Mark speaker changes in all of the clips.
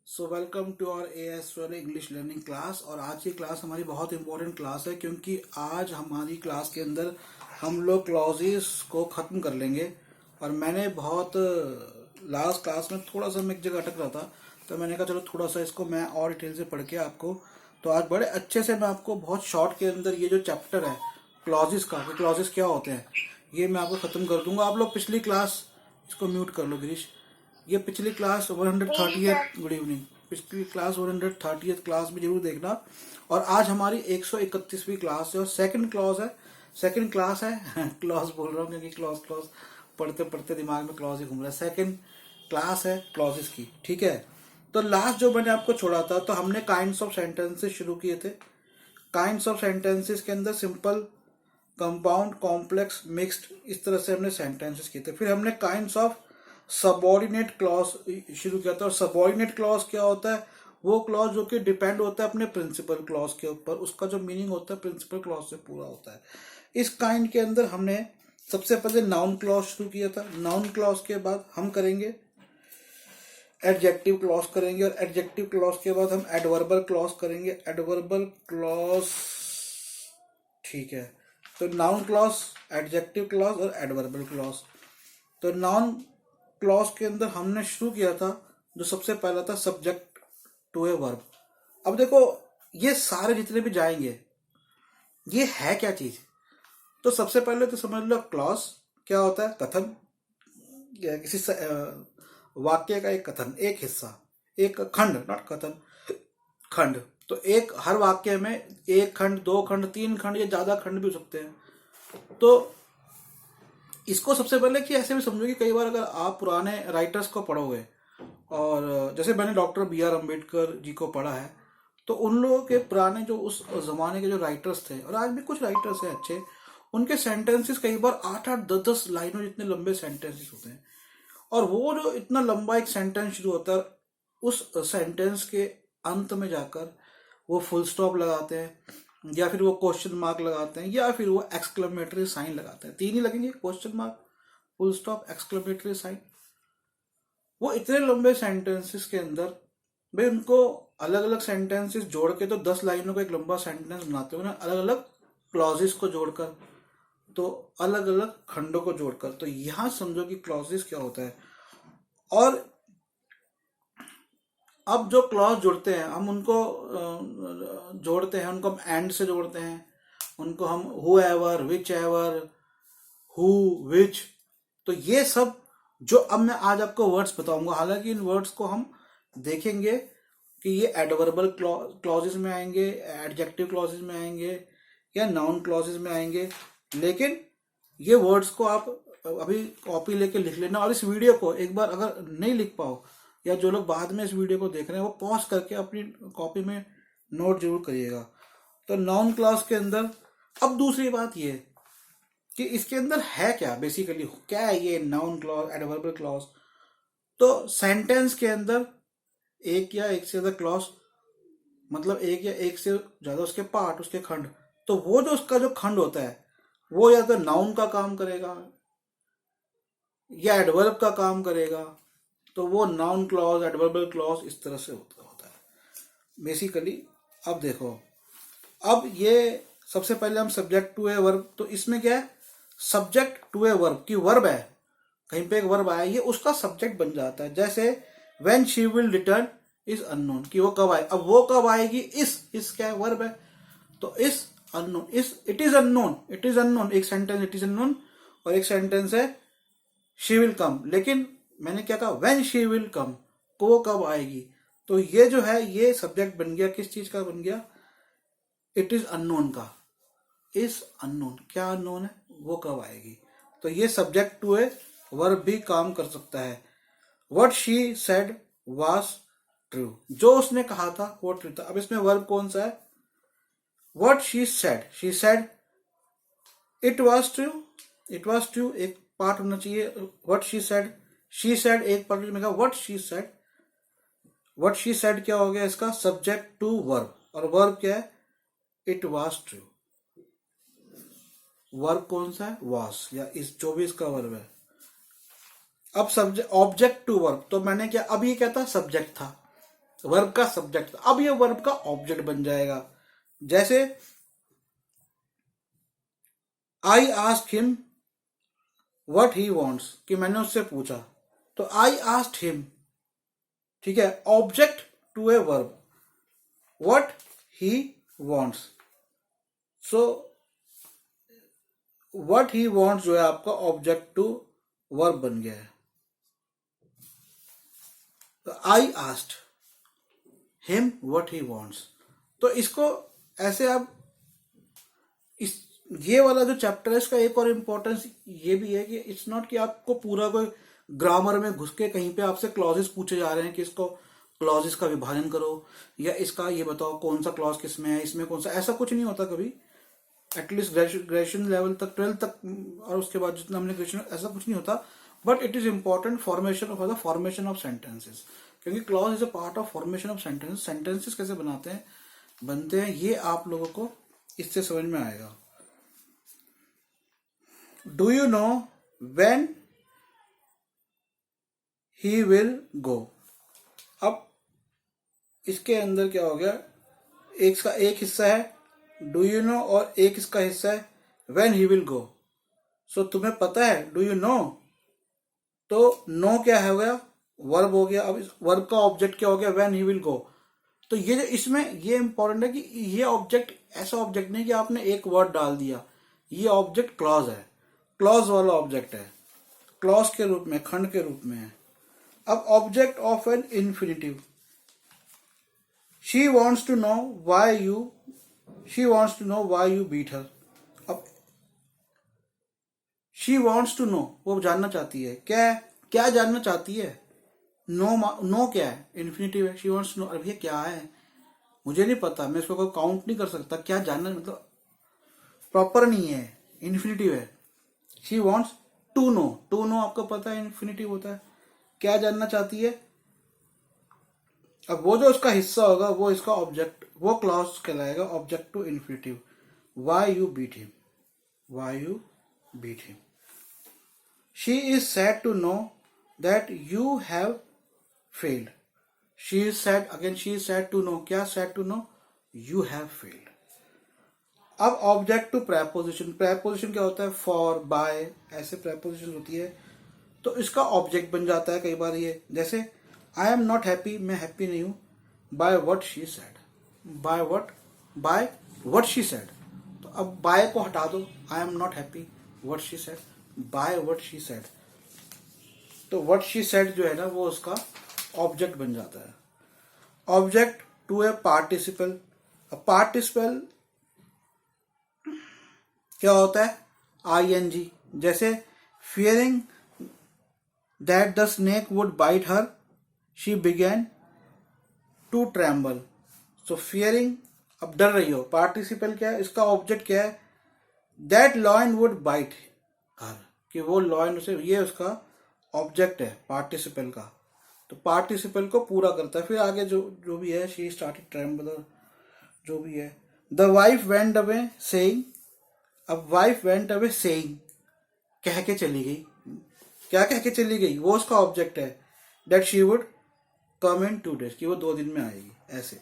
Speaker 1: So welcome to our AS12 English learning class. और आज की क्लास हमारी बहुत इंपॉर्टेंट क्लास है क्योंकि आज हमारी क्लास के अंदर हम लोग क्लॉजेस को ख़त्म कर लेंगे। और मैंने बहुत लास्ट क्लास में थोड़ा सा मैं एक जगह अटक रहा था, तो मैंने कहा चलो थोड़ा सा इसको मैं और डिटेल से पढ़ के आपको, तो आज बड़े अच्छे से मैं आपको बहुत शॉर्ट के अंदर ये जो चैप्टर है क्लॉजेस का, कि क्लॉजेस क्या होते हैं, ये मैं आपको ख़त्म कर दूंगा। आप लोग पिछली क्लास, इसको म्यूट कर लो गिरीश, ये पिछली क्लास 130th, गुड इवनिंग, पिछली क्लास 130th क्लास में जरूर देखना। और आज हमारी 131वीं क्लास है और सेकंड क्लास है क्लॉज बोल रहा हूँ क्योंकि क्लॉज क्लॉज पढ़ते पढ़ते दिमाग में क्लॉज ही घूम रहा है। सेकंड क्लास है क्लॉजेस की, ठीक है। तो लास्ट जो मैंने आपको छोड़ा था, तो हमने काइंड्स ऑफ सेंटेंसेस शुरू किए थे। काइंड्स ऑफ सेंटेंसेस के अंदर सिंपल, कंपाउंड, कॉम्प्लेक्स, मिक्स्ड, इस तरह से हमने सेंटेंसेस किए थे। फिर हमने काइंड्स ऑफ सबऑर्डिनेट क्लॉज शुरू किया था। और सबऑर्डिनेट क्लॉज क्या होता है? वो क्लॉज जो कि डिपेंड होता है अपने प्रिंसिपल क्लॉज के ऊपर, उसका जो मीनिंग होता है प्रिंसिपल क्लॉज से पूरा होता है। इस काइंड के अंदर हमने सबसे पहले नाउन क्लॉज शुरू किया था। नाउन क्लॉज के बाद हम करेंगे एडजेक्टिव क्लॉज करेंगे, और एडजेक्टिव क्लॉज के बाद हम एडवर्बल क्लॉज करेंगे। एडवर्बल क्लॉज, ठीक है। तो नाउन क्लॉज, एडजेक्टिव क्लॉज और एडवर्बल क्लॉज। तो नाउन क्लॉज के अंदर हमने शुरू किया था, जो सबसे पहला था सब्जेक्ट टू ए वर्ब। अब देखो, ये सारे जितने भी जाएंगे, ये है क्या चीज? तो सबसे पहले तो समझ लो क्लॉज क्या होता है? कथन, या किसी वाक्य का एक कथन, एक हिस्सा, एक खंड, नॉट कथन, खंड। तो एक हर वाक्य में एक खंड, दो खंड, तीन खंड, या ज्यादा खंड भी हो सकते हैं। तो इसको सबसे पहले कि ऐसे भी समझो कि कई बार अगर आप पुराने राइटर्स को पढ़ोगे, और जैसे मैंने डॉक्टर BR अम्बेडकर जी को पढ़ा है, तो उन लोगों के पुराने जो उस जमाने के जो राइटर्स थे, और आज भी कुछ राइटर्स हैं अच्छे, उनके सेंटेंसेस कई बार 8-8, 10-10 लाइनों जितने लंबे सेंटेंसेस होते हैं। और वो जो इतना लंबा एक सेंटेंस शुरू होता है, उस सेंटेंस के अंत में जाकर वो फुल स्टॉप लगाते हैं, या फिर वो क्वेश्चन मार्क लगाते हैं, या फिर वो एक्सक्लेमेटरी साइन लगाते हैं। तीन ही लगेंगे, question mark, full stop, exclamatory sign. वो इतने लंबे सेंटेंसेस के अंदर भाई उनको अलग अलग सेंटेंसेस जोड़ के तो 10 लाइनों का एक लंबा सेंटेंस बनाते हो ना, अलग अलग क्लॉजेस को जोड़कर, तो अलग अलग खंडों को जोड़कर। तो यहां समझो कि क्लॉजेस क्या होता है। और अब जो क्लॉज जुड़ते हैं, हम उनको जोड़ते हैं, उनको हम एंड से जोड़ते हैं, उनको हम whoever, whichever, who, which. तो ये सब जो अब मैं आज आपको वर्ड्स बताऊंगा, हालांकि इन वर्ड्स को हम देखेंगे कि ये एडवर्बल क्लॉजेस में आएंगे, एडजेक्टिव क्लॉजेस में आएंगे, या नाउन क्लॉजेस में आएंगे, लेकिन ये वर्ड्स को आप अभी कॉपी लेके लिख लेना। और इस वीडियो को एक बार अगर नहीं लिख पाओ, या जो लोग बाद में इस वीडियो को देख रहे हैं, वो पॉज करके अपनी कॉपी में नोट जरूर करिएगा। तो नाउन क्लॉज के अंदर अब दूसरी बात ये कि इसके अंदर है क्या, बेसिकली क्या है ये नाउन क्लॉज, एडवर्बल क्लॉज। तो सेंटेंस के अंदर एक या एक से ज्यादा क्लॉज, मतलब एक या एक से ज्यादा उसके पार्ट, उसके खंड। तो वो जो उसका जो खंड होता है, वो या तो नाउन का काम करेगा या एडवर्ब का काम करेगा। तो वो नाउन क्लॉज, एडवर्बल क्लॉज, इस तरह से होता है बेसिकली। अब देखो, अब ये सबसे पहले हम सब्जेक्ट टू ए वर्ब, तो इसमें क्या है? सब्जेक्ट टू ए वर्ब की वर्ब है, कहीं पे एक वर्ब आया, ये उसका सब्जेक्ट बन जाता है। जैसे when she will return is unknown, कि वो कब आए। अब वो कब आएगी, इस क्या है? वर्ब है। तो इस unknown, it is unknown, it is unknown, एक सेंटेंस इट इज अननोन, और एक सेंटेंस है शी विल कम। लेकिन मैंने क्या कहा? व्हेन शी विल कम, तो वो कब आएगी। तो ये जो है, ये सब्जेक्ट बन गया, किस चीज का बन गया? इट इज अननोन का। इज अननोन, क्या अननोन है? वो कब आएगी। तो ये सब्जेक्ट टू ए वर्ब भी काम कर सकता है। What she said was true, जो उसने कहा था वो ट्रू था। अब इसमें वर्ब कौन सा है? What she said it was true, it was true एक पार्ट होना चाहिए। व्हाट शी सेड एक पार्ट में, व्हाट शी सेड क्या हो गया इसका? सब्जेक्ट टू वर्ब, और वर्ब क्या है? It was true. वर्ब कौन सा है? वाज, या इस 24 का वर्ब है। अब सब्जेक्ट, ऑब्जेक्ट टू वर्ब, तो मैंने क्या, अब ये क्या था? सब्जेक्ट था। वर्ब का सब्जेक्ट था, अब ये वर्ब का ऑब्जेक्ट बन जाएगा। जैसे आई asked him what he wants, कि मैंने उससे पूछा, तो आई आस्क्ड हिम, ठीक है, object to a verb, what he wants. So what he wants जो है आपका ऑब्जेक्ट टू वर्ब बन गया है। I asked him what he wants. तो इसको ऐसे आप इस ये वाला जो चैप्टर है इसका एक और इम्पोर्टेंस ये भी है कि इट्स नॉट कि आपको पूरा कोई ग्रामर में घुस के कहीं पे आपसे क्लॉजेस पूछे जा रहे हैं कि इसको क्लॉजेस का विभाजन करो या इसका ये बताओ कौन सा क्लॉज किस में है, इसमें कौन सा, ऐसा कुछ नहीं होता कभी। एटलीस्ट ग्रेजुएशन लेवल तक, 12th तक और उसके बाद जितना हमने ग्रेजुएशन, ऐसा कुछ नहीं होता। But it is important formation of the formation of sentences, क्योंकि clause is a part of formation of sentence. Sentences कैसे बनते हैं ये आप लोगों को इससे समझ में आएगा। Do you know when he will go. अब इसके अंदर क्या हो गया, एक का एक हिस्सा है डू यू नो और एक इसका हिस्सा है व्हेन ही विल गो। सो तुम्हें पता है, डू यू नो, तो नो क्या है हो गया, वर्ब हो गया। अब इस वर्ब का ऑब्जेक्ट क्या हो गया, व्हेन ही विल गो। तो ये जो इसमें ये इंपॉर्टेंट है कि ये ऑब्जेक्ट ऐसा ऑब्जेक्ट नहीं कि आपने एक वर्ड डाल दिया, ये ऑब्जेक्ट क्लॉज है, क्लॉज वाला ऑब्जेक्ट है, क्लॉज के रूप में, खंड के रूप में है। अब object of an infinitive, she wants to know why you beat her. अब शी वॉन्ट्स टू नो, वो जानना चाहती है, क्या जानना चाहती है, नो क्या है, इन्फिनिटिव है, शी वॉन्ट्स टू नो। अरे भैया क्या है, मुझे नहीं पता, मैं इसको कोई काउंट नहीं कर सकता, क्या जानना, मतलब प्रॉपर नहीं है, इन्फिनिटिव है। शी वॉन्ट्स टू नो आपको पता है इन्फिनिटिव होता है, क्या जानना चाहती है। अब वो जो उसका हिस्सा होगा वो इसका ऑब्जेक्ट, वो क्लॉज कहलाएगा object to infinitive. Why you beat him. She is sad to know that you have failed. She is sad to know, क्या sad to know, you have failed. अब ऑब्जेक्ट टू प्रेपोजिशन, प्रेपोजिशन क्या होता है, for, bye, ऐसे preposition होती है, तो इसका ऑब्जेक्ट बन जाता है कई बार ये। जैसे आई एम नॉट हैप्पी, मैं हैप्पी नहीं हूं, by what she said, by what she said. तो अब बाय को हटा दो, I am not happy, what she said, by what she said. तो व्हाट शी सेड जो है ना वो उसका ऑब्जेक्ट बन जाता है। Object to a participle, participle क्या होता है, आईएनजी। जैसे fearing that the snake would bite her, she began to tremble. So fearing, अब डर रही हो, पार्टिसिपल क्या है, इसका ऑब्जेक्ट क्या है, दैट लॉयन वुड बाइट हर, कि वो लॉयन उसे, ये उसका ऑब्जेक्ट है पार्टिसिपल का। तो पार्टिसिपल को पूरा करता है। फिर आगे जो भी है, शी स्टार्टेड ट्रेम्बल, जो भी है। The wife went away saying, अब वाइफ वेंट अवे सेइंग, कह के चली गई, क्या कह के चली गई, वो उसका ऑब्जेक्ट है। That she would come in 2 days, कि वो 2 दिन में आएगी। ऐसे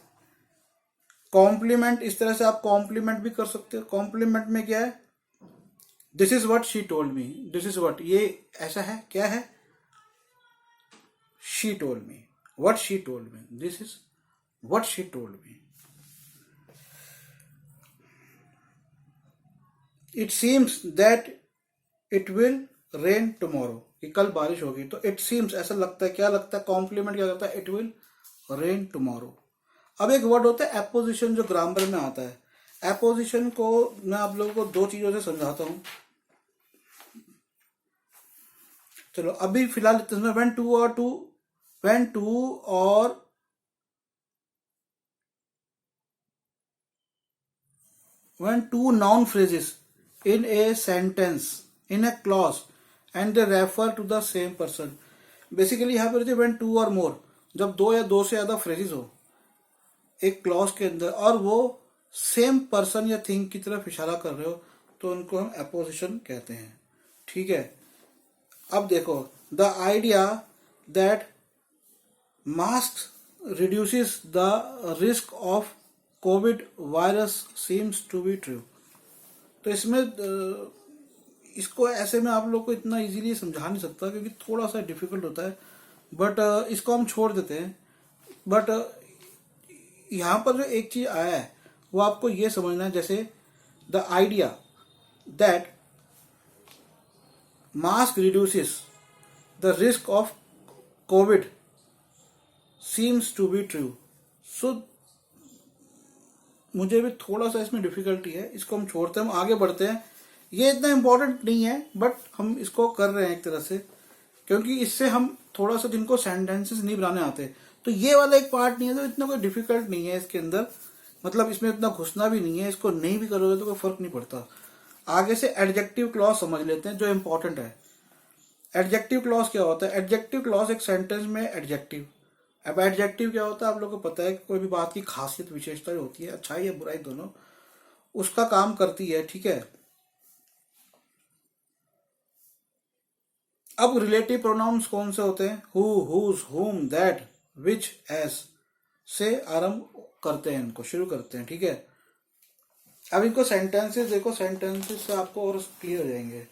Speaker 1: कॉम्प्लीमेंट, इस तरह से आप कॉम्प्लीमेंट भी कर सकते हो। कॉम्प्लीमेंट में क्या है, this is what she told me, this is what, ये ऐसा है, क्या है, she told me, what she told me, this is what she told me. It seems that it will rain tomorrow, कि कल बारिश होगी। तो इट सीम्स, ऐसा लगता है, क्या लगता है, कॉम्प्लीमेंट क्या करता है, इट विल रेन टुमारो। अब एक वर्ड होता है एपोजिशन, जो ग्रामर में आता है। एपोजिशन को मैं आप लोगों को 2 चीजों से समझाता हूं। चलो अभी फिलहाल इसमें when two noun phrases in a sentence, in a clause, and they refer to the same person. Basically यहाँ पर होती है when two or more, जब 2 या 2 से ज्यादा फ्रेजेस हो एक क्लॉज के अंदर और वो सेम पर्सन या थिंग की तरफ इशारा कर रहे हो, तो उनको हम एपोजिशन कहते हैं। ठीक है, अब देखो, the idea that mask reduces the risk of COVID virus seems to be true. तो इसमें इसको ऐसे में आप लोग को इतना इजीली समझा नहीं सकता क्योंकि थोड़ा सा डिफिकल्ट होता है, बट इसको हम छोड़ देते हैं. बट यहाँ पर जो एक चीज आया है वो आपको ये समझना है, जैसे the idea that mask reduces the risk of COVID seems to be true. So मुझे भी थोड़ा सा इसमें डिफिकल्टी है, इसको हम छोड़ते हैं, हम आगे बढ़ते हैं. ये इतना इम्पोर्टेंट नहीं है बट हम इसको कर रहे हैं एक तरह से, क्योंकि इससे हम थोड़ा सा जिनको सेंटेंसेस नहीं बनाने आते, तो ये वाला एक पार्ट नहीं है, तो इतना कोई डिफिकल्ट नहीं है इसके अंदर. मतलब इसमें इतना घुसना भी नहीं है, इसको नहीं भी करोगे तो कोई फर्क नहीं पड़ता. आगे से एडजेक्टिव क्लॉज समझ लेते हैं जो इम्पोर्टेंट है. एडजेक्टिव क्लॉज क्या होता है? एडजेक्टिव क्लॉज एक सेंटेंस में एडजेक्टिव. अब एडजेक्टिव क्या होता है आप लोगों को पता है कि कोई भी बात की खासियत विशेषता होती है, अच्छाई या बुराई दोनों, उसका काम करती है. ठीक है. अब रिलेटिव प्रोनाउंस कौन से होते हैं? हु, हुज, हुम, दैट, विच, एस से आरंभ करते हैं, इनको शुरू करते हैं. ठीक है. अब इनको सेंटेंसेस देखो, सेंटेंसेस से आपको और क्लियर हो जाएंगे.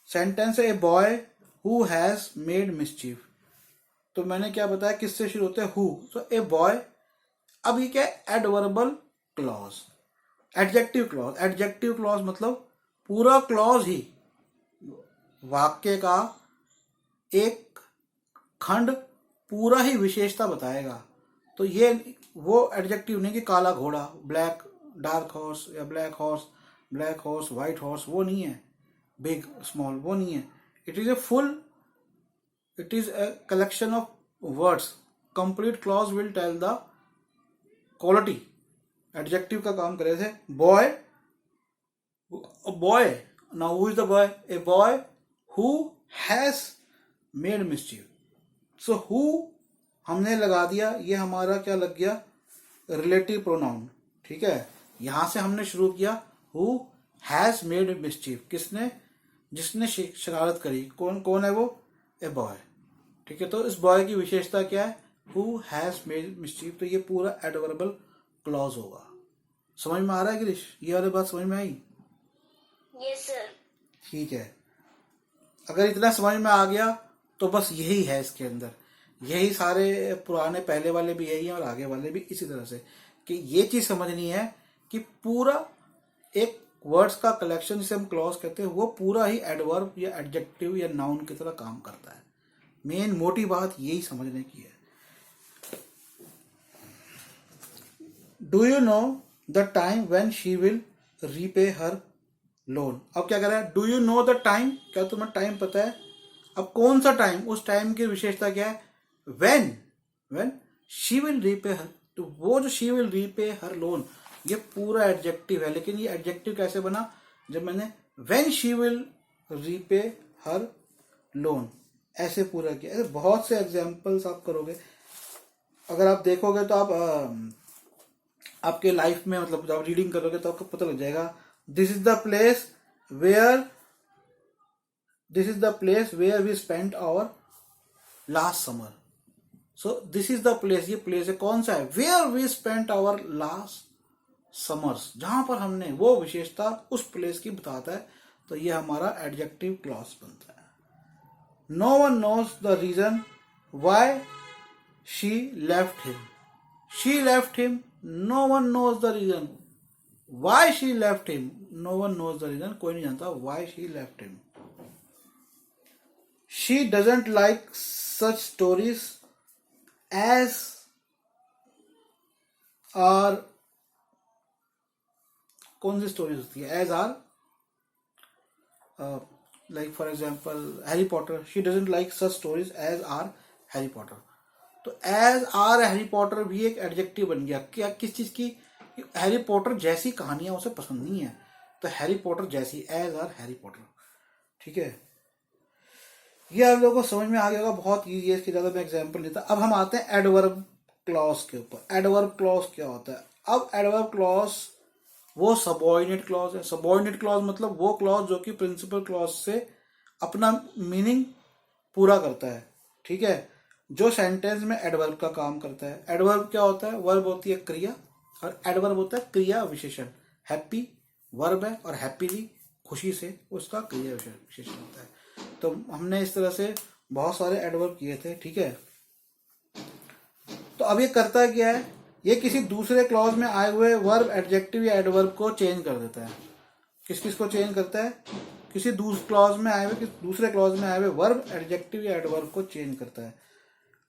Speaker 1: सेंटेंस है a boy who has made mischief. तो मैंने क्या बताया, किससे शुरू होते हैं? हु. तो ए बॉय. अब ये क्या है? Adverbial clause, adjective clause. Adjective clause मतलब पूरा क्लॉज ही वाक्य का एक खंड पूरा ही विशेषता बताएगा. तो ये वो एडजेक्टिव नहीं कि काला घोड़ा, ब्लैक डार्क हॉर्स, या ब्लैक हॉर्स व्हाइट हॉर्स, वो नहीं है. बिग स्मॉल, वो नहीं है. It is a collection of words. Complete clause will tell the quality. Adjective का काम करे थे. Boy, a boy. Now who is the boy? A boy who has made mischief. So who हमने लगा दिया, ये हमारा क्या लग गया? Relative pronoun. ठीक है. यहां से हमने शुरू किया. Who has made mischief. किसने? जिसने शरारत करी. कौन है वो? A boy. ठीक है. तो इस बॉय की विशेषता क्या है? Who has made mischief. तो ये पूरा एडवर्बल क्लॉज होगा. समझ में आ रहा है गिरीश? ये वाली बात समझ में आई?
Speaker 2: Yes sir.
Speaker 1: ठीक है. अगर इतना समझ में आ गया तो बस यही है इसके अंदर. यही सारे पुराने पहले वाले भी यही हैं और आगे वाले भी इसी तरह से, कि ये चीज समझनी है कि पूरा एक वर्ड्स का कलेक्शन जिसे हम क्लॉज कहते हैं वो पूरा ही एडवर्ब या एडजेक्टिव या नाउन की तरह काम करता है. मेन मोटी बात यही समझने की है. Do you know the time when she will repay her loan. अब क्या कर रहा है? Do you know the time. क्या तुम्हें टाइम पता है? अब कौन सा टाइम? उस टाइम की विशेषता क्या है? व्हेन शी विल रीपे हर. तो वो जो she will repay her loan, ये पूरा एडजेक्टिव है. लेकिन ये एडजेक्टिव कैसे बना? जब मैंने when she will repay her loan ऐसे पूरा किया. ऐसे बहुत से एग्जाम्पल्स आप करोगे, अगर आप देखोगे तो आप आपके लाइफ में, मतलब जब रीडिंग करोगे तो आपको पता लग जाएगा. This is the place where we spent our last summer. So this is the place. ये प्लेस है, कौन सा है? Where we spent our last summers, जहां पर हमने, वो विशेषता उस प्लेस की बताता है. तो ये हमारा एडजेक्टिव क्लॉज बनता है. No one knows the reason why she left him. She left him. No one knows the reason why she left him. No one knows the reason. कोई नहीं जानता why she left him. She doesn't like such stories as are. कौन सी stories होती है? As are. Like for example Harry Potter. She doesn't like such stories as are Harry Potter. तो as are Harry Potter भी एक adjective बन गया. क्या? किस चीज की? हैरी पॉटर जैसी कहानियां उसे पसंद नहीं है, तो हैरी पॉटर जैसी, as are हैरी पॉटर. ठीक है. ये आप लोगों को समझ में आ गया होगा. बहुत ईजी है, इसकी ज्यादा मैं एग्जाम्पल लेता. अब हम आते हैं एडवर्ब क्लॉज के ऊपर. एडवर्ब क्लॉज क्या होता है? अब एडवर्ब क्लॉज वो सबऑर्डिनेट क्लॉज है. सबऑर्डिनेट क्लॉज मतलब वो क्लॉज जो कि प्रिंसिपल क्लॉज से अपना मीनिंग पूरा करता है. ठीक है. जो सेंटेंस में एडवर्ब का काम करता है। एडवर्ब क्या होता है? वर्ब होती है क्रिया, और एडवर्ब होता है क्रिया विशेषण। हैप्पी वर्ब है और हैप्पीली खुशी से उसका क्रिया विशेषण होता है। तो हमने इस तरह से बहुत सारे एडवर्ब किए थे, ठीक है। तो अब ये करता क्या है? ये किसी दूसरे क्लॉज में आए हुए वर्ब, एडजेक्टिव या एडवर्ब को चेंज कर देता है। किस किस को चेंज करता है? किसी दूसरे क्लॉज में आए हुए वर्ब, एडजेक्टिव या एडवर्ब को चेंज करता है।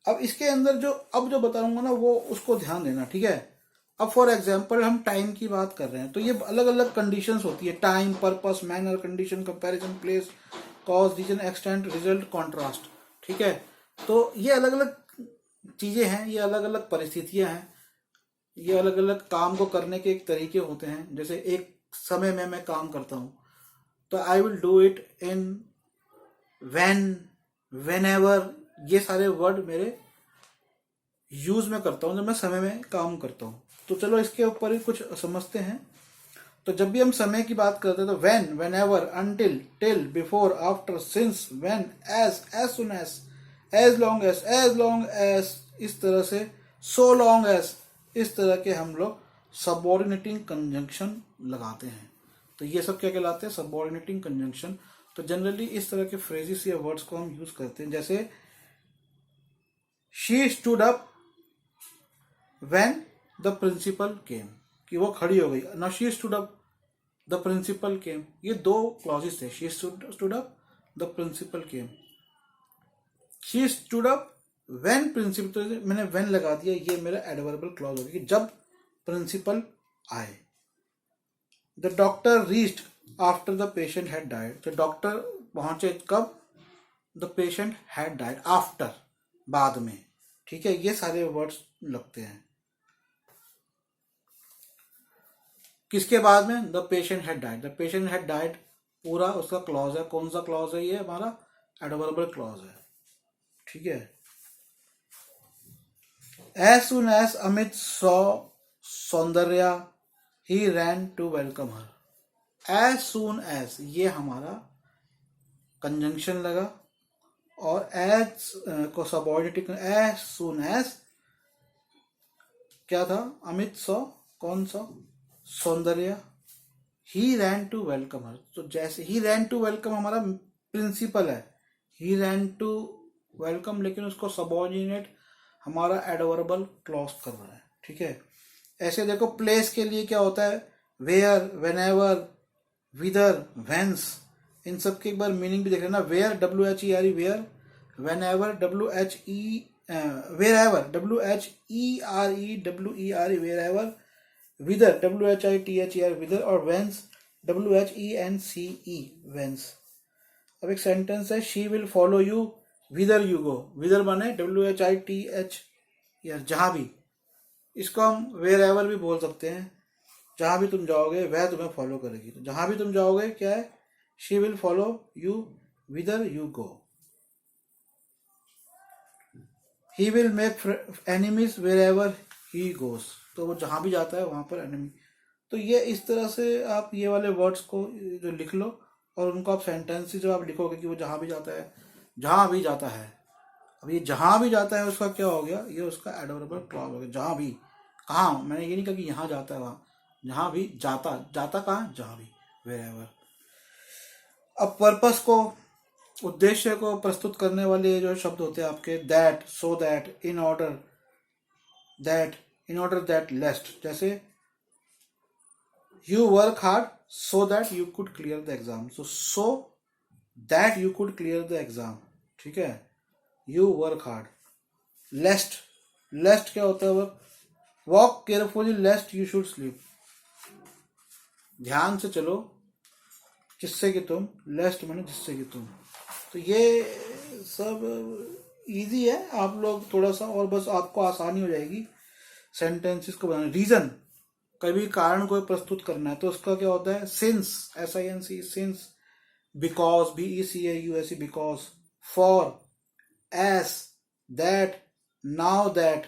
Speaker 1: अब इसके अंदर जो बताऊंगा ना, वो उसको ध्यान देना, ठीक है। अब फॉर एग्जाम्पल हम टाइम की बात कर रहे हैं, तो ये अलग अलग कंडीशंस होती है। Time, purpose, manner, condition, comparison, place, cause, reason, extent, result, contrast, ठीक है। तो ये अलग अलग चीजें हैं, ये अलग अलग परिस्थितियां हैं, ये अलग अलग काम को करने के एक तरीके होते हैं। जैसे एक समय में मैं काम करता हूं, तो I will do it in, when, whenever, ये सारे वर्ड मेरे यूज में करता हूं जब मैं समय में काम करता हूं। तो चलो इसके ऊपर ही कुछ समझते हैं। तो जब भी हम समय की बात करते हैं तो when, whenever, until, till, before, after, since, when, as soon as long as, इस तरह से, सो लॉन्ग एज, इस तरह के हम लोग सबऑर्डिनेटिंग कंजंक्शन लगाते हैं। तो ये सब क्या कहलाते हैं? Subordinating conjunction. तो जनरली इस तरह के फ्रेजेस या वर्ड्स को हम यूज करते हैं। जैसे she stood up when the principal came, कि वो खड़ी हो गई। Now she stood up the principal came, ये दो क्लॉजेस थे। She stood up, the principal came. She stood up when principal, तो मैंने व्हेन लगा दिया, ये मेरा एडवर्बल क्लॉज हो गया कि जब प्रिंसिपल आए। The doctor reached after the patient had died, तो डॉक्टर पहुंचे कब? The patient had died, after, बाद में, ठीक है। ये सारे वर्ड्स लगते हैं किसके बाद में? The patient had died. The patient had died पूरा उसका क्लॉज है। कौन सा क्लॉज है? ये हमारा एडवर्बल क्लॉज है, ठीक है। As soon as Amit saw Saundarya he ran to welcome her. As soon as, ये हमारा कंजंक्शन लगा, और एज को सबऑर्डिनेट, एज सुन एज क्या था? अमित सॉ, कौन सा? Soundarya, he ran to welcome हर। तो जैसे ही रैन टू वेलकम हमारा प्रिंसिपल है, ही रैन टू वेलकम, लेकिन उसको सबऑर्डिनेट हमारा एडवर्बल क्लॉज कर रहा है, ठीक है। ऐसे देखो प्लेस के लिए क्या होता है? वेयर, वेनेवर, विदर, वेंस, इन सब के एक बार मीनिंग भी देख लेना। Where, WHERE, where, whenever, WHERE, where, whither, WHITHER, whither, और वेंस, WHENCE, वेंस। अब एक सेंटेंस है, she will follow you whither you go. Whither माने WHITH, जहां भी, इसको हम वेयर एवर भी बोल सकते हैं। जहां भी तुम जाओगे वह तुम्हें फॉलो करेगी। तो जहां भी तुम जाओगे क्या है? She will follow you whither you go. He will make enemies wherever he goes, तो वो जहां भी जाता है वहां पर एनिमी। तो ये इस तरह से आप ये वाले वर्ड्स को जो लिख लो, और उनको आप सेंटेंस जो आप लिखोगे कि वो जहां भी जाता है, जहां भी जाता है। अब ये जहां भी जाता है उसका क्या हो गया? ये उसका एडवर्बल क्लॉज हो गया। जहां भी, कहाँ? मैंने ये नहीं कहा कि यहाँ जाता है, वहां, जहां भी जाता, जाता कहाँ? जहां भी, वेयर। अब पर्पस को, उद्देश्य को प्रस्तुत करने वाले जो शब्द होते हैं आपके, that, so that, in order that, lest. जैसे you work hard so that you could clear the exam, so that you could clear the exam, ठीक है। You work hard. लेस्ट क्या होता है? Work, walk carefully lest you should sleep, ध्यान से चलो जिससे कि तुम, लेस्ट माने जिससे कि तुम। तो ये सब इजी है, आप लोग थोड़ा सा और बस आपको आसानी हो जाएगी सेंटेंसेस को बनाने। रीजन, कभी कारण को प्रस्तुत करना है तो उसका क्या होता है? Since, SINC, since. Because, BECAUSE, because. For, S, that, now that,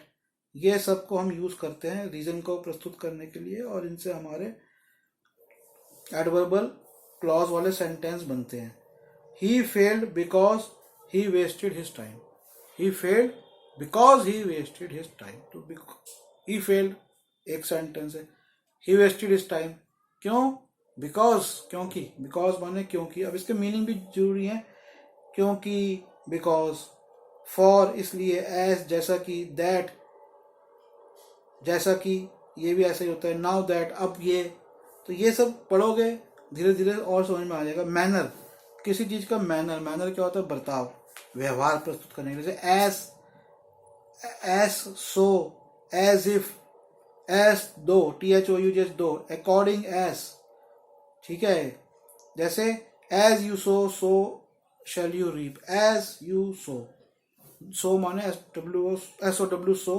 Speaker 1: ये सब को हम यूज करते हैं रीजन को प्रस्तुत करने के लिए, और इनसे हमारे एडवर्बल क्लॉज वाले सेंटेंस बनते हैं। He failed because he wasted his time. He failed because he wasted his time to he failed, एक सेंटेंस है, ही वेस्टेड हिज टाइम, क्यों, बिकॉज, क्योंकि, बिकॉज माने क्योंकि, अब इसके मीनिंग भी जरूरी है, क्योंकि, बिकॉज, फॉर इसलिए, एज जैसा कि, दैट जैसा कि, ये भी ऐसा ही होता है, नाउ दैट अब ये, तो ये सब पढ़ोगे धीरे धीरे और समझ में आ जाएगा। मैनर, किसी चीज का मैनर, मैनर क्या होता है, बर्ताव, व्यवहार प्रस्तुत करने के लिए, जैसे as, so, as if, as though, THOU though, according as, ठीक है, जैसे as you sow shall you reap, as you sow माने SOW सो,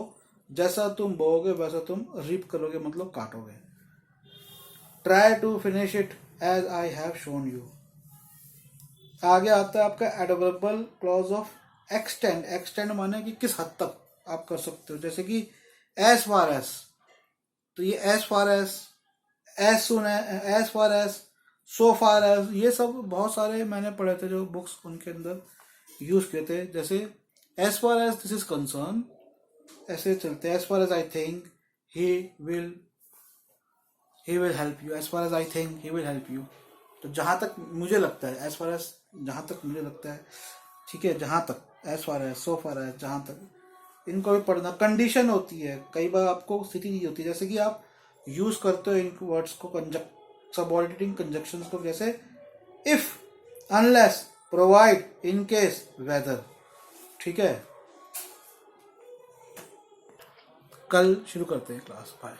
Speaker 1: जैसा तुम बोओगे वैसा तुम रीप करोगे, मतलब काटोगे। Try to finish it as I have shown you. आगे आता है आपका adverbial clause of extent, extent माने कि किस हद तक आप कर सकते हो, जैसे कि एज फार एज, तो ये एज फार एज सुन, as far as, so far as, ये सब बहुत सारे मैंने पढ़े थे जो बुक्स, उनके अंदर यूज किए थे। जैसे as far as this is concern, ऐसे चलते हैं, as far as I think he will help you, as far as I think he will help you, तो जहां तक मुझे लगता है, एज फार एज जहां तक मुझे लगता है, ठीक है, जहां तक, as far as, so far as, जहां तक, इनको भी पढ़ना। कंडीशन होती है, कई बार आपको स्थिति दी होती है, जैसे कि आप यूज करते हो इन वर्ड्स को, सबऑर्डिनेटिंग कंजक्शंस को, जैसे if, unless, provide, in case, whether, ठीक है। कल शुरू करते हैं क्लास, बाय।